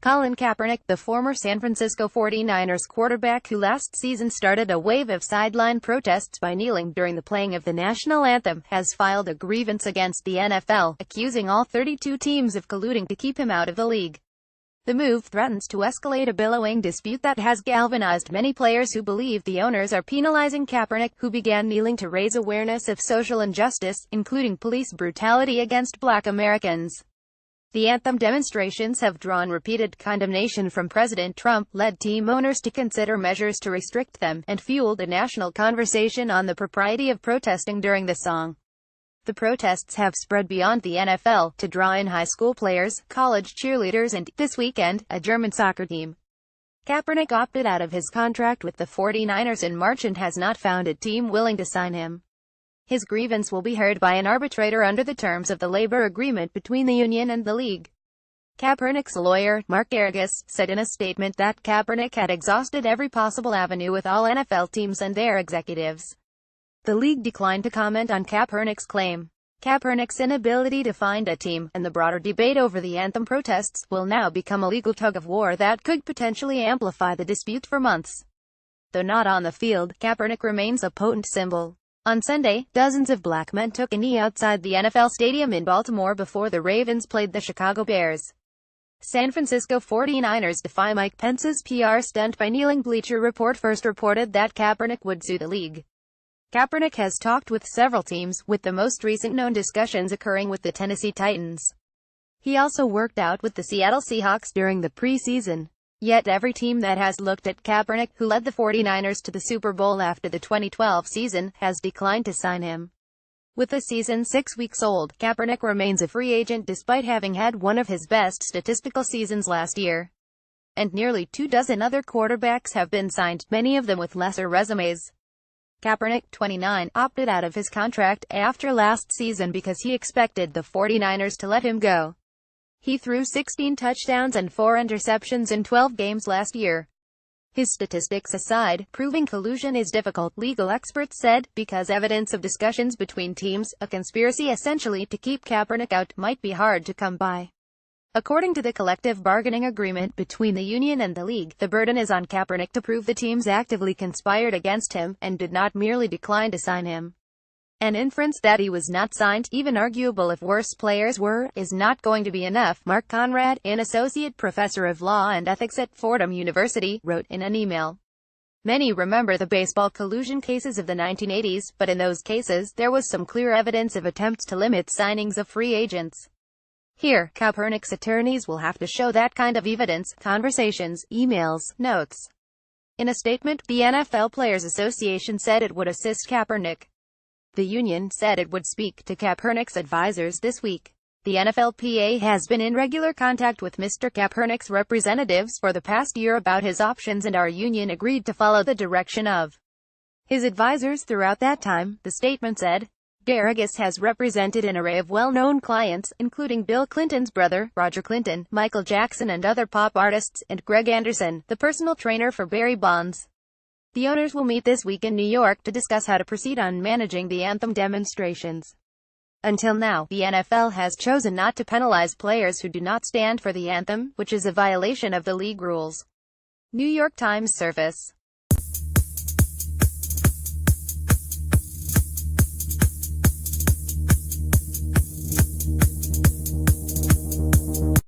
Colin Kaepernick, the former San Francisco 49ers quarterback who last season started a wave of sideline protests by kneeling during the playing of the national anthem, has filed a grievance against the NFL, accusing all 32 teams of colluding to keep him out of the league. The move threatens to escalate a billowing dispute that has galvanized many players who believe the owners are penalizing Kaepernick, who began kneeling to raise awareness of social injustice, including police brutality against Black Americans. The anthem demonstrations have drawn repeated condemnation from President Trump-led team owners to consider measures to restrict them, and fueled a national conversation on the propriety of protesting during the song. The protests have spread beyond the NFL, to draw in high school players, college cheerleaders and, this weekend, a German soccer team. Kaepernick opted out of his contract with the 49ers in March and has not found a team willing to sign him. His grievance will be heard by an arbitrator under the terms of the labor agreement between the union and the league. Kaepernick's lawyer, Mark Garagos, said in a statement that Kaepernick had exhausted every possible avenue with all NFL teams and their executives. The league declined to comment on Kaepernick's claim. Kaepernick's inability to find a team, and the broader debate over the anthem protests, will now become a legal tug-of-war that could potentially amplify the dispute for months. Though not on the field, Kaepernick remains a potent symbol. On Sunday, dozens of black men took a knee outside the NFL stadium in Baltimore before the Ravens played the Chicago Bears. San Francisco 49ers defy Mike Pence's PR stunt by kneeling. Bleacher Report first reported that Kaepernick would sue the league. Kaepernick has talked with several teams, with the most recent known discussions occurring with the Tennessee Titans. He also worked out with the Seattle Seahawks during the preseason. Yet every team that has looked at Kaepernick, who led the 49ers to the Super Bowl after the 2012 season, has declined to sign him. With the season 6 weeks old, Kaepernick remains a free agent despite having had one of his best statistical seasons last year. And nearly 24 other quarterbacks have been signed, many of them with lesser resumes. Kaepernick, 29, opted out of his contract after last season because he expected the 49ers to let him go. He threw 16 touchdowns and 4 interceptions in 12 games last year. His statistics aside, proving collusion is difficult, legal experts said, because evidence of discussions between teams, a conspiracy essentially to keep Kaepernick out, might be hard to come by. According to the collective bargaining agreement between the union and the league, the burden is on Kaepernick to prove the teams actively conspired against him, and did not merely decline to sign him. An inference that he was not signed, even arguable if worse players were, is not going to be enough, Mark Conrad, an associate professor of law and ethics at Fordham University, wrote in an email. Many remember the baseball collusion cases of the 1980s, but in those cases, there was some clear evidence of attempts to limit signings of free agents. Here, Kaepernick's attorneys will have to show that kind of evidence, conversations, emails, notes. In a statement, the NFL Players Association said it would assist Kaepernick. The union said it would speak to Kaepernick's advisors this week. The NFLPA has been in regular contact with Mr. Kaepernick's representatives for the past year about his options, and our union agreed to follow the direction of his advisors throughout that time, the statement said. Garagos has represented an array of well-known clients, including Bill Clinton's brother, Roger Clinton, Michael Jackson and other pop artists, and Greg Anderson, the personal trainer for Barry Bonds. The owners will meet this week in New York to discuss how to proceed on managing the anthem demonstrations. Until now, the NFL has chosen not to penalize players who do not stand for the anthem, which is a violation of the league rules. New York Times Service.